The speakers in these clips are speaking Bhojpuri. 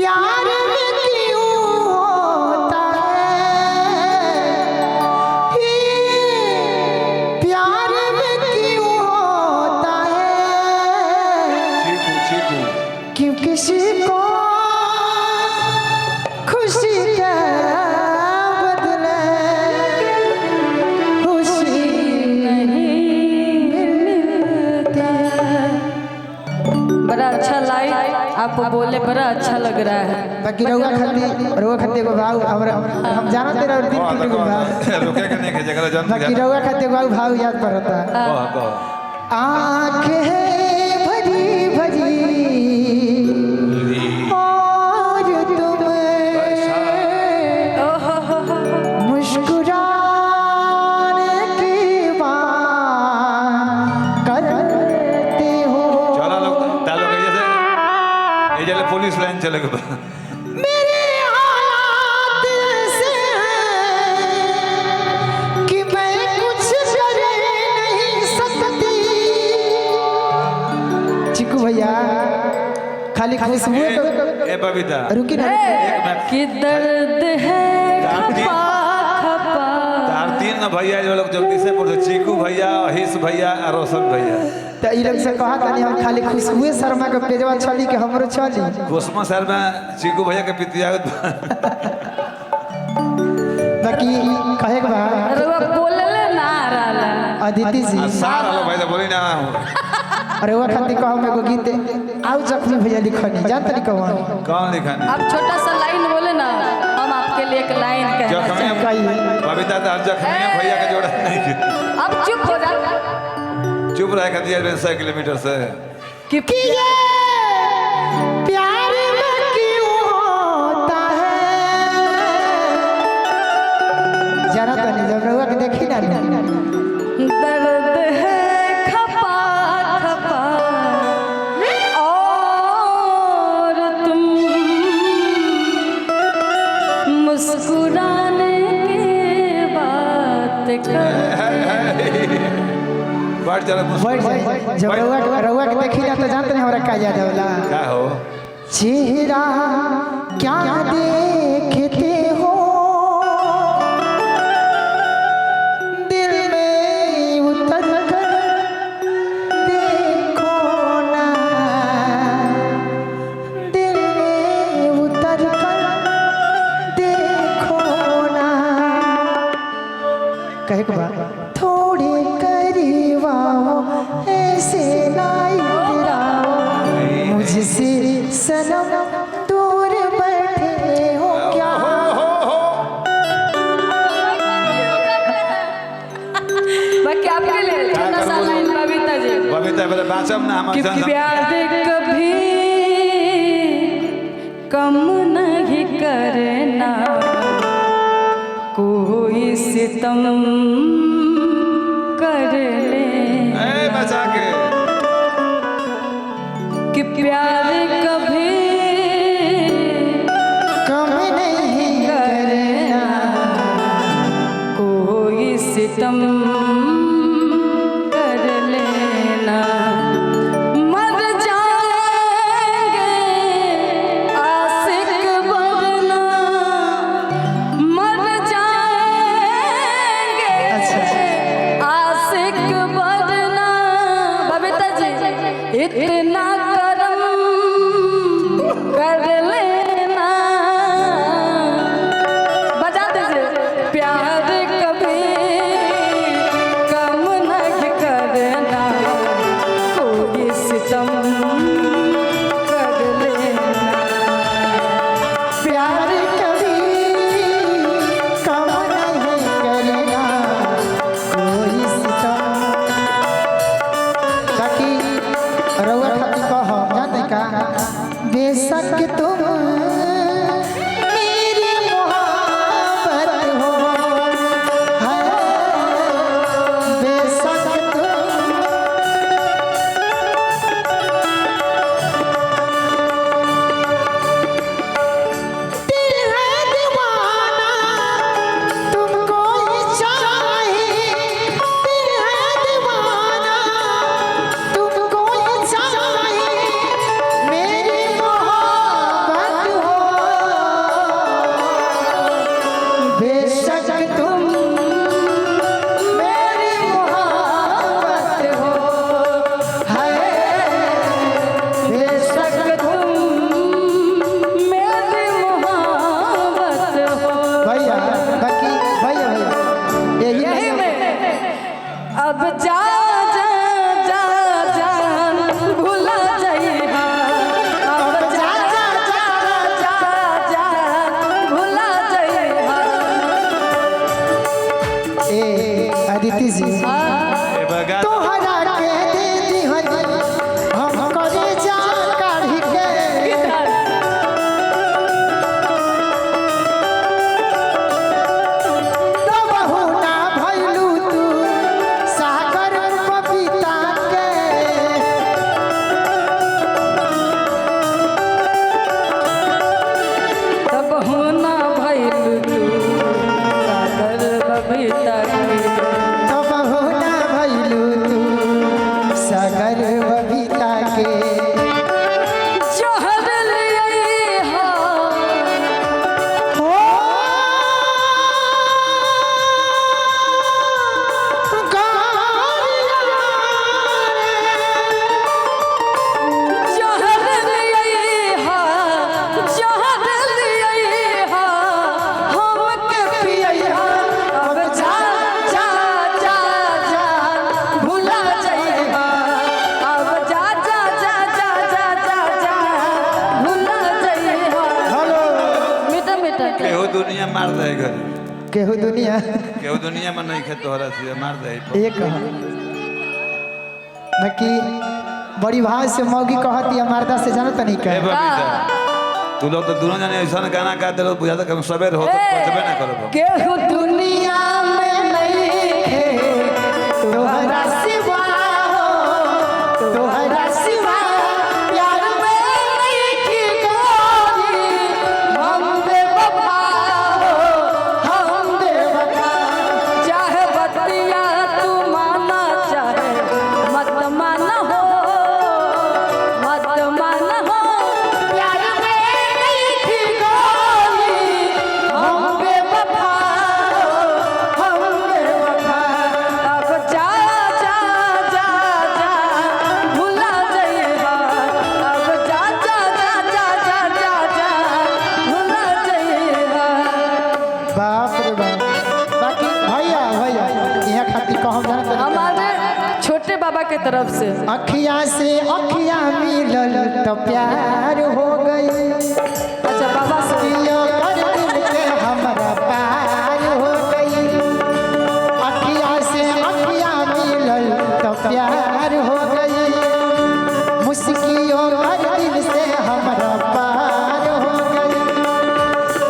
प्यार में क्यों होता है ये प्यार में क्यों होता है क्यों किसी को खुशी का बदले खुशी नहीं मिलता। बड़ा अच्छा लाइन आप बोले, बड़ा अच्छा लग रहा है। बाकी रउआ खाती को भाव हम जानते रहो दिन टूट को भाव रुके करने के जगह जान बाकी रउआ खाती को भाव याद पड़ता। आंखें भरी भरी और तुम मुस्कुराने की बात करते हो। चला लोग तालो के जैसे ये जले पुलिस लाइन चलेगा मेरे हालात ऐसे हैं कि मैं कुछ कर नहीं सकती। चिकू भैया खाली खुशबू तो ए बबीता रुकी ना कि दर्द है खपा खपा। तार तीन न भैया जो लोग जल्दी से बोलते चीकू भैया हिस भैया और रोशन भैया तो ई लोग से कहा तनी हम खाली खुशबू शर्मा के पेजवा चली के हमरो चली। गोस्मा सर में चीकू भैया के पितिया बाकी कहे के बा रउआ बोलले ना रहला। अदिति जी सार हेलो भाई तो बोली ना अरे वो खाती कहो मेरे को गीत आओ जख्मी भैया लिखनी जानते नहीं कौन कौन लिखा नहीं आप छोटा सा लाइन बोले ना, हम आपके लिए एक लाइन कहना जख्मी चाहेंगे। बबीता तो जख्मी भैया का जोड़ा नहीं अब चुप हो जा। चुप रहे का दिया 100 किलोमीटर से कि ये प्यार में क्यों होता है जरा तो नहीं जब रउआ के देखी ना दर्द है खपा खपा और तुम मुस्कुराने की बात कर। बाट चला जब रउआ के देखी ना तो जानते नहीं हमरा का याद होला क्या हो चेहरा क्या देखते हो दिल में उतर कर देखो ना दिल में उतर कर देखो ना। कहे के बाद थोड़े करीब आओ ऐसे ना इतराओ मुझसे सनम दूर बैठे हो क्या। बाकी आपके लिए छोटा सा लाइन बबीता जी बबीता पहले बाँचब ना हम कि प्यार कभी कम नहीं करना कोई सितम कर ले। बचा के कि प्यार कभी कम नहीं करना कोई सितम कर लेना। मर जाएंगे आशिक बनना मर जाएंगे आशिक बनना। बबीता जी इतना करम कर लेना। बजा दीजिए प्यार कभी केहू दुनिया मार दे घर केहू दुनिया केहू दुनिया में नहीं खे तोहरा से मार दे एक बाकी बड़ी भाव से मौगी कहती है मर्दा से जानत नहीं ए कहे बबीता तू लोग तो दोनों जने ऐसा गाना गा दे बुझा तो कम सवेर हो तो बचबे ना करो केहू दुनिया में नहीं है तोहरा सिवा हो तोहरा सिवा प्यार में नहीं की गोरी हम बेवफा हो हम बेवफा चाहे बतिया तू माना चाहे मत माना हो प्यार में नहीं की गोरी हम बेवफा हो हम बेवफा अब जा जा जा जा भुला जाइएगा अब जा जा जा जा जा जा जा भुला जाइएगा बाप रे बाप बाकी भैया भैया यहाँ खातिर कहम जानत नहीं हमारे छोटे बाबा के तरफ से अखियाँ से अखियाँ मिलल तो प्यार हो गई अच्छा बाबा से दियो कर दिल के हमरा पार हो गई अखियाँ से अखियाँ मिलल तो प्यार हो गई मुस्कियों कर दिल से हमरा पार हो गई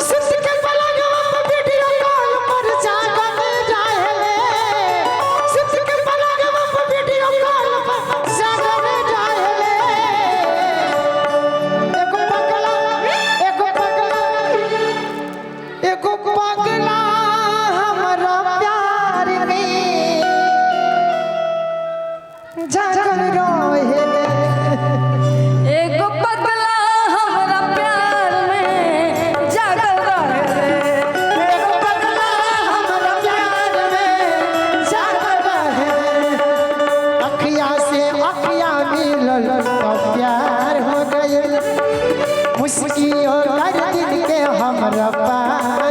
सुस के पलंगों पे वीडियो कॉल पर जागल जाहले सुस के पलंगों पे वीडियो कॉल पर जागल जाहले एको पगला हमरा प्यार में जागल रहे एगो पगला हमारा प्यार में जागल रहे एको पगला हमरा प्यार में जागल रहे अखियाँ से अखियाँ मिलल तो प्यार हो गए मुस्कियों कर दिल के हमरा पार